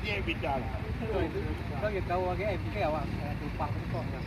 dia bicara. Có việc câu cái em kèo à, từ bạc đến con à.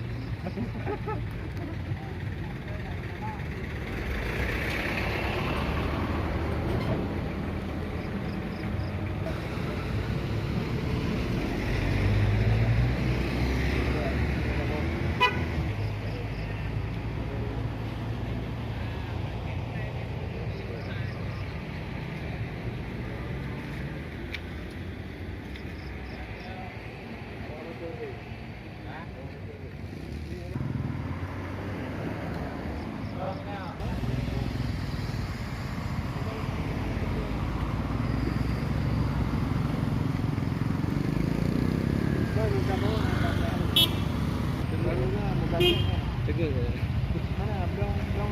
Mana belum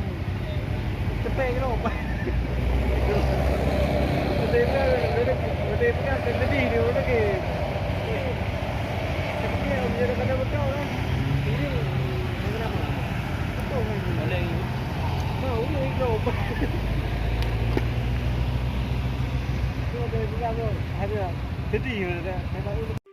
cepet ke dong. Betul kan tadi dia orang ke. Dia dia kena betul kan. Ini kenapa? Betul kan. Boleh. Mau ni kau. Kau dah bilang tu. Ada. Tadi dia.